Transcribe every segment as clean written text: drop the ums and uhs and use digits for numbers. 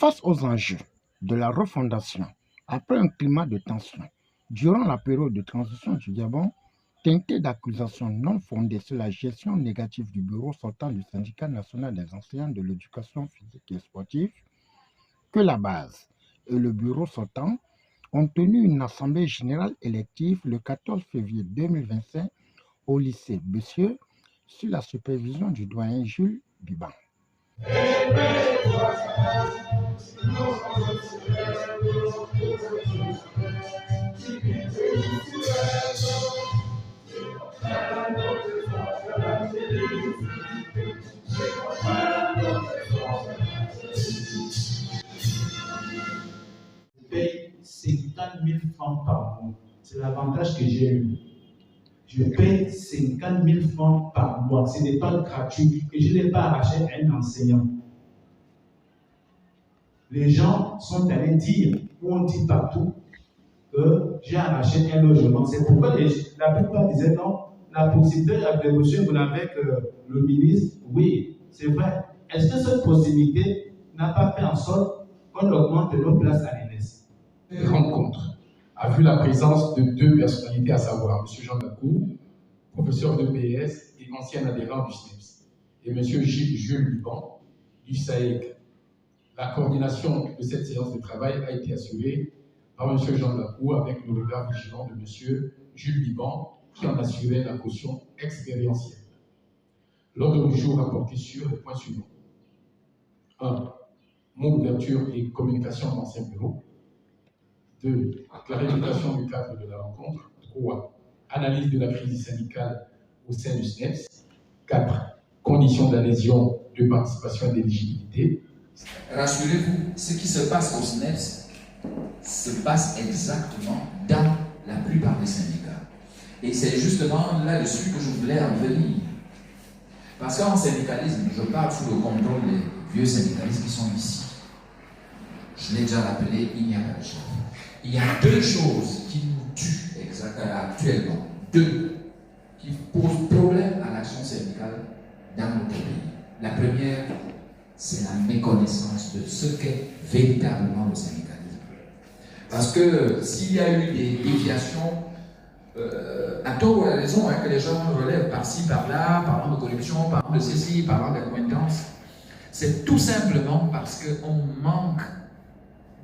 Face aux enjeux de la refondation, après un climat de tension, durant la période de transition du Gabon, teinté d'accusations non fondées sur la gestion négative du bureau sortant du syndicat national des enseignants de l'éducation physique et sportive, que la base et le bureau sortant ont tenu une assemblée générale élective le 14 février 2025 au lycée Bessieux sous la supervision du doyen Jules Biban. Je paye 50 000 francs par mois. C'est l'avantage que j'ai eu. Je paye 50 000 francs par mois. Ce n'est pas gratuit. Et je ne l'ai pas arraché à un enseignant. Les gens sont allés dire, ou on dit partout, que j'ai arraché un logement. C'est pourquoi la plupart disaient non, la possibilité de monsieur, vous n'avez que le ministre. Oui, c'est vrai. Est-ce que cette possibilité n'a pas fait en sorte qu'on augmente nos places à l'INES? Cette rencontre a vu la présence de deux personnalités, à savoir M. Jean Lacour, professeur de PS et ancien adhérent du SNEPS, et M. Jules Biban, du SAEC. La coordination de cette séance de travail a été assurée par M. Jean Lacour avec le regard vigilant de M. Jules Biban, qui en assurait la caution expérientielle. L'ordre du jour a porté sur les points suivants. 1. Mot d'ouverture et communication de l'ancien bureau. 2. Clarification du cadre de la rencontre. 3. Analyse de la crise syndicale au sein du SNEPS. 4. Conditions d'adhésion, de participation et d'éligibilité. Rassurez-vous, ce qui se passe au SNEPS se passe exactement dans la plupart des syndicats. Et c'est justement là-dessus que je voulais en venir. Parce qu'en syndicalisme, je parle sous le contrôle des vieux syndicalistes qui sont ici. Je l'ai déjà rappelé, il n'y a pas de chose. Il y a deux choses qui nous tuent actuellement. Deux qui posent problème à l'action syndicale dans notre pays. La première, c'est la méconnaissance de ce qu'est véritablement le syndicalisme. Parce que s'il y a eu des déviations, à tort ou à raison, que les gens relèvent par-ci, par-là, parlant de corruption, parlant de ceci, parlant d'accointance, c'est tout simplement parce qu'on manque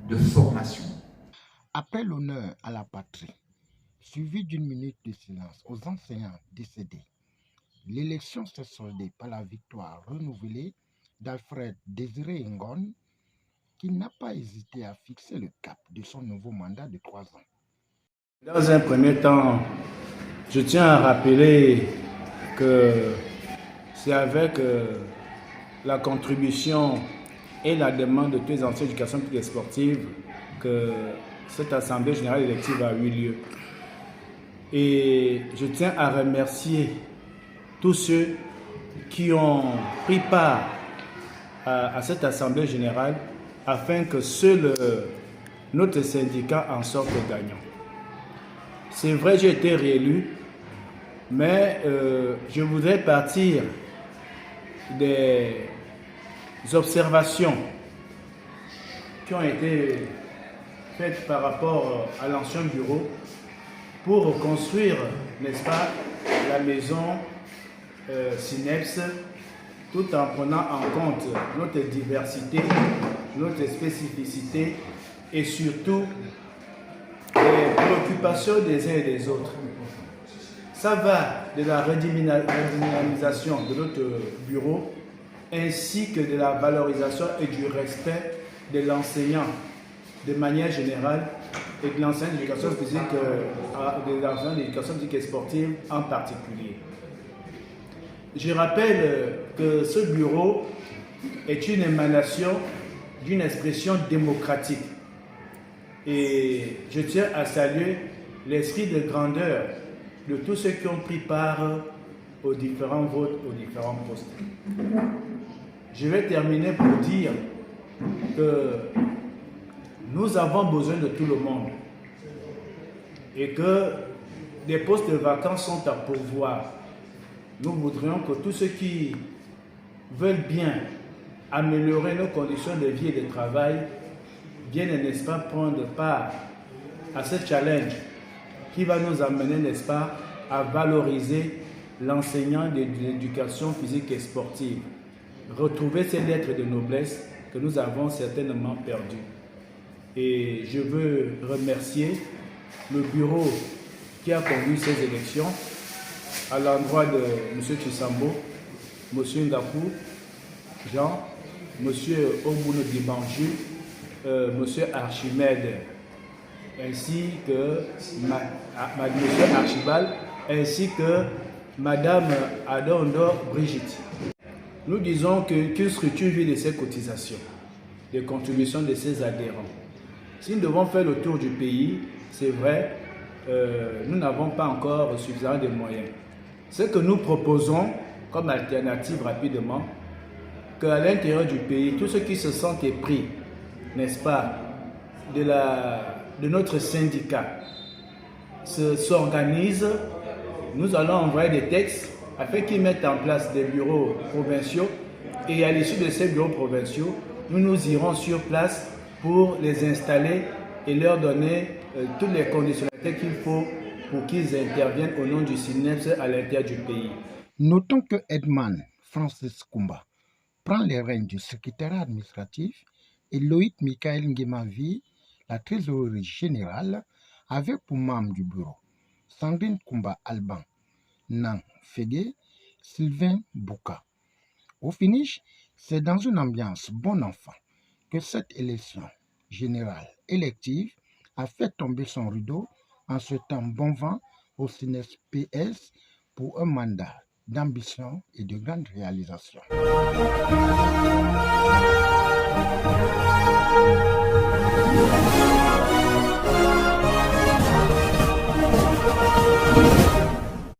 de formation. Après l'honneur à la patrie, suivi d'une minute de silence aux enseignants décédés, l'élection s'est soldée par la victoire renouvelée d'Alfred Désiré Ngon, qui n'a pas hésité à fixer le cap de son nouveau mandat de 3 ans. Dans un premier temps, je tiens à rappeler que c'est avec la contribution et la demande de tous les enseignants d'éducation publique et sportive que cette assemblée générale élective a eu lieu. Et je tiens à remercier tous ceux qui ont pris part à cette assemblée générale afin que seul notre syndicat en sorte gagnant. C'est vrai, j'ai été réélu, mais je voudrais partir des observations qui ont été faites par rapport à l'ancien bureau pour reconstruire, n'est-ce pas, la maison SNEPS, tout en prenant en compte notre diversité, notre spécificité et surtout les préoccupations des uns et des autres. Ça va de la redynamisation de notre bureau ainsi que de la valorisation et du respect de l'enseignant de manière générale et de l'enseignant d'éducation physique, de l'enseignant d'éducation physique et sportive en particulier. Je rappelle que ce bureau est une émanation d'une expression démocratique. Et je tiens à saluer l'esprit de grandeur de tous ceux qui ont pris part aux différents votes, aux différents postes. Je vais terminer pour dire que nous avons besoin de tout le monde et que des postes vacants sont à pourvoir. Nous voudrions que tous ceux qui veulent bien améliorer nos conditions de vie et de travail, viennent, n'est-ce pas, prendre part à ce challenge qui va nous amener, n'est-ce pas, à valoriser l'enseignant de l'éducation physique et sportive, retrouver ces lettres de noblesse que nous avons certainement perdues. Et je veux remercier le bureau qui a conduit ces élections à l'endroit de M. Tshisambo, M. Ngakou, Jean, M. Ombouno Dibanju, M. Archimède, ainsi que M. Archibald, ainsi que Mme Adondo Brigitte. Nous disons qu'une structure vit de ses cotisations, des contributions de ses adhérents. Si nous devons faire le tour du pays, c'est vrai, nous n'avons pas encore suffisamment de moyens. Ce que nous proposons comme alternative rapidement, qu'à l'intérieur du pays, tous ceux qui se sentent épris, n'est-ce pas, de notre syndicat, s'organisent. Nous allons envoyer des textes afin qu'ils mettent en place des bureaux provinciaux et à l'issue de ces bureaux provinciaux, nous irons sur place pour les installer et leur donner toutes les conditionnalités qu'il faut pour qu'ils interviennent au nom du SNEPS à l'intérieur du pays. Notons que Edman Francis Koumba prend les rênes du secrétariat administratif et Loïc Michael Ngemavi, la trésorerie générale, avec pour membre du bureau Sandrine Koumba Alban, Nan Fégué, Sylvain Bouka. Au finish, c'est dans une ambiance bon enfant que cette élection générale élective a fait tomber son rideau en souhaitant bon vent au SNEPS PS pour un mandat d'ambition et de grandes réalisations.